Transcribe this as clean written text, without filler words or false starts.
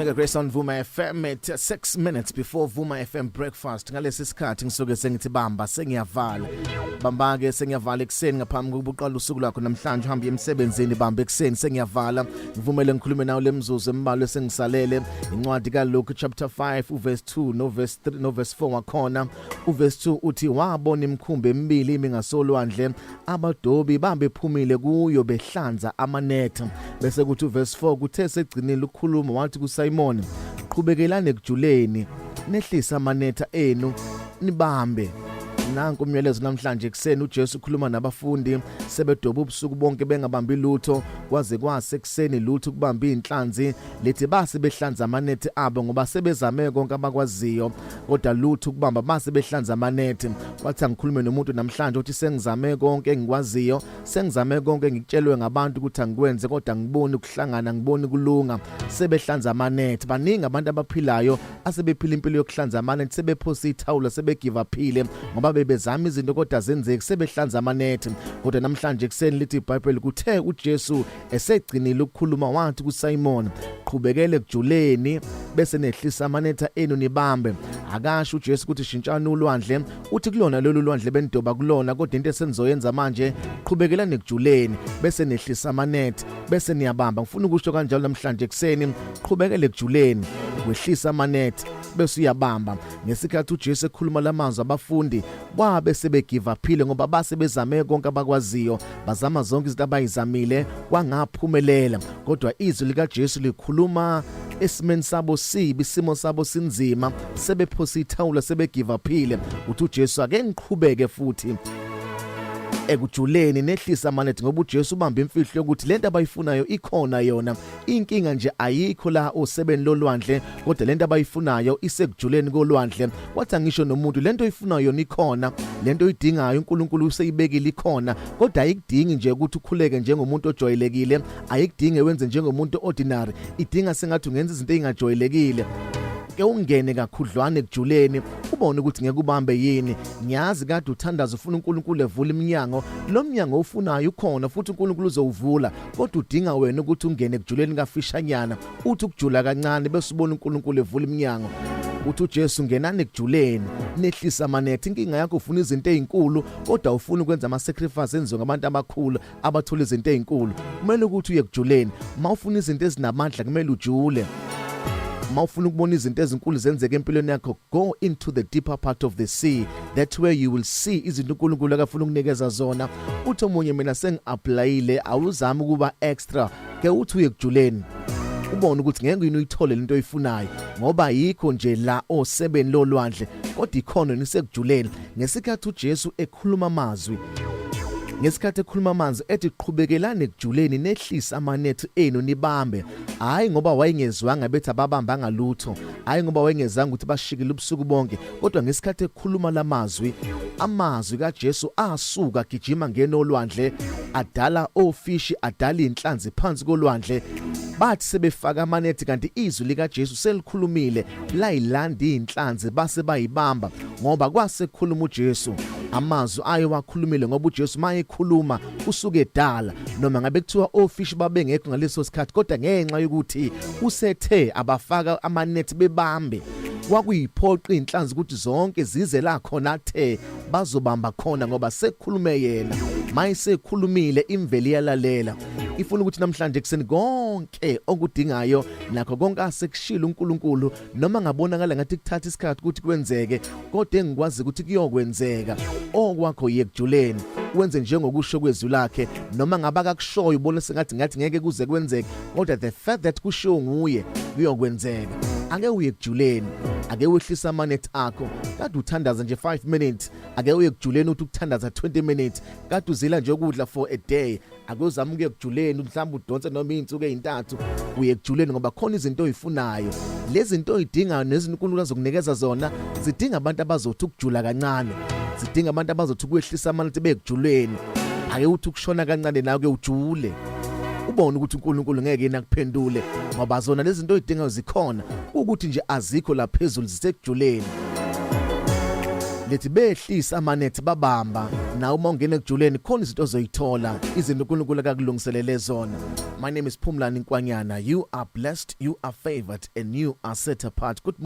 Mega Grace on Vuma FM at 6 minutes before Vuma FM breakfast. Ngalesi sikhathi ngisuke sengithi bamba sengiyavala. Bamba ke sengiyavala ekseni ngaphambi kokuqala usuku lakho namhlanje uhamba emsebenzini bamba ekseni sengiyavala. Ngivumele ngikhulume nawe lemzuzu embalwa sengisalele. Incwadi kaLuke chapter 5 uverse 2 no verse 4 wakhona. Uverse 2 uthi wabona imkhumbi emibili imi ngasolwandle abadobi babephumile kuyo behlanza Amanetha. Bese kuthi uverse 4 kuthe segcinile ukukhuluma wathi kuSimon qhubekelane Ekujuleni nehlisa Amanetha enu nibambe. Nanku umyalezo namhlanje ekseni uJesu ukhuluma nabafundi sebedoba ubusuku bonke bengabambi lutho kwaze kwase ekseni lutho kubamba inhlanzi lethi base behlanza amanethe abo ngoba sebezame konke abakwaziyo kodwa lutho kubamba base behlanza amanethe. Wathi ngikhulume nomuntu namhlanje uthi sengizame konke engikwaziyo sengizame konke ngikutshelwe ngabantu ukuthi angikwenze kodwa ngiboni ukuhlangana ngiboni kulunga sebehlanza amanethe. Baningi abantu abaphilayo asebephila impilo yokuhlanza amanethe sebephosa ithawula sebegive uphile ngoba bebezama izinto kodwa zenzeke sebehlanza amanethe. Kodwa namhlanje ekseni lithi iBhayibheli kuthe uJesu esegcinile ukukhuluma wathi kuSimon qhubekele Ekujuleni bese nehlisa amanetha enu nibambe. Akasho uJesu ukuthi shintshana ulwandle uthi kulona lolu lwandle benidoba kulona kodwa into esenizoyenza manje qhubekelane Ekujuleni bese nehlisa amanetha bese niyabamba. Ngifuna ukusho kanjalo namhlanje ekseni qhubekele Ekujuleni wehlisa amanetha bese uyabamba. Ngesikhathi uJesu ekhuluma lamazwi abafundi babe sebegive uphile ngoba base bezame konke abakwaziyo bazama zonke izinto abayizamile kwangaphumelela kodwa izwi likaJesu likhuluma esimeni sabo sibi isimo sabo sinzima sebephosa ithawula sebegive uphile. Uthi uJesu ake ngiqhubeke futhi Ekujuleni nehlisa amanetha ngoba uJesu ubamba imfihlo ukuthi lento abayifunayo ikhona yona. Inkinga nje ayikho la osebeni lolwandle kodwa lento abayifunayo isekujuleni kolwandle. Wathi ngisho nomuntu lento oyifunayo yona ikhona, lento oyidingayo uNkulunkulu useyibekile ikhona kodwa ayikudingi nje ukuthi ukhuleke njengomuntu ojwayelekile, ayikudingi wenze njengomuntu ordinary, idinga sengathi ungenza izinto ezingajwayelekile. Ke ungene kakhudlwana Ekujuleni ubone ukuthi ngeke ubambe yini. Ngiyazi kade uthandaza ufuna uNkulunkulu evule iminyango, lo mnyango ufunayo ukhona futhi uNkulunkulu uzowuvula kodwa udinga wena ukuthi ungene Ekujuleni kafishanyana uthi ukujula kancane bese ubona uNkulunkulu evule iminyango. Uthi uJesu ngenani Ekujuleni nehlisa amanetha. Inkinga yakho ufuna izinto ezinkulu kodwa ufuna ukwenza ama sacrifice enziwe ngabantu abakhulu abathola izinto ezinkulu. Kumele ukuthi uye Ekujuleni mawufuna izinto ezinamandla kumele ujule. Mawufuna ukubona izinto ezinkulu zenzeke empilweni yakho go into the deeper part of the sea. That's where you will see izinto uNkulunkulu akafuna ukunikeza zona. Uthi omunye mina sengiapplyile awuzami ukuba extra ke uthi uye Ekujuleni ubone ukuthi ngeke uyithole lento oyifunayo ngoba yikho nje la osebeni lolwandle kodwa ikhona nisekujuleni. Ngesikhathi uJesu ekhuluma amazwi ethi qhubekelane Ekujuleni nehlisa amanetha enu nibambe. Hayi ngoba wayengezwanga bethi ababamba ngalutho, hayi ngoba wayengezanga ukuthi bashikile ubusuku bonke kodwa ngesikhathi ekhuluma lamazwi amazwi kaJesu asuka gijima ngeno olwandle adala ofishi adala inhlanzi phansi kolwandle. Bathi sebefaka amanetha kanti izwi likaJesu selikhulumile layilanda inhlanzi base bayibamba ngoba kwasekhuluma uJesu. Amazwi ayo wakhulumile ngoba uJesu mayekhuluma usuke edala noma ngabe kuthiwa ofishi babengekho ngaleso sikhathi kodwa ngenxa yokuthi usethe abafaka amanetha bebambe kwakuyiphoqa inhlanzi ukuthi zonke zize la khona athe bazobamba khona ngoba sekukhulume yena. Mayisekhulumile imveli yalalela. Ifuna ukuthi namhlanje ekseni konke okudingayo nakho konke asekushila uNkulunkulu noma ngabonakala ngathi kuthatha isikhathi ukuthi kwenzeke kodwa engikwazi ukuthi kuyokwenzeka. Okwakho Ekujuleni wenze njengokusho kwezwi lakhe noma ngabaka kushoyo ubone sengathi ngeke kuze kwenzeke kodwa the fact that kusho nguye kuyokwenzeka. Ake uye Ekujuleni, ake wehlisa amanetha akho. Kade uthandaza nje 5 minutes, ake uye Ekujuleni uthi ukuthandaza 20 minutes. Kade uzila nje ukudla for a day, ake uzama ukuye Ekujuleni mhlawumbe udonse noma izinsuku ezintathu uye Ekujuleni ngoba khona izinto oyifunayo. Lezi zinto oyidingayo nezinto uNkulunkulu azokunikeza zona zidinga abantu abazothi ukujula kancane, zidinga abantu abazothi ukwehlisa amanetha beEkujuleni. Ake uthi ukushona kancane nawe ke ujule ubone ukuthi uNkulunkulu ngeke yena kuphendule ngoba zona lezi zinto oyidingayo zikhona ukuthi nje azikho la phezulu zisekujuleni. lethi behlisa Amanetha babamba na uma ungena ekujuleni khona izinto ozoyithola izinto uNkulunkulu akakulungiselele zona. My name is Phumlani Nkwanyana. You are blessed, you are favored and you are set apart. Good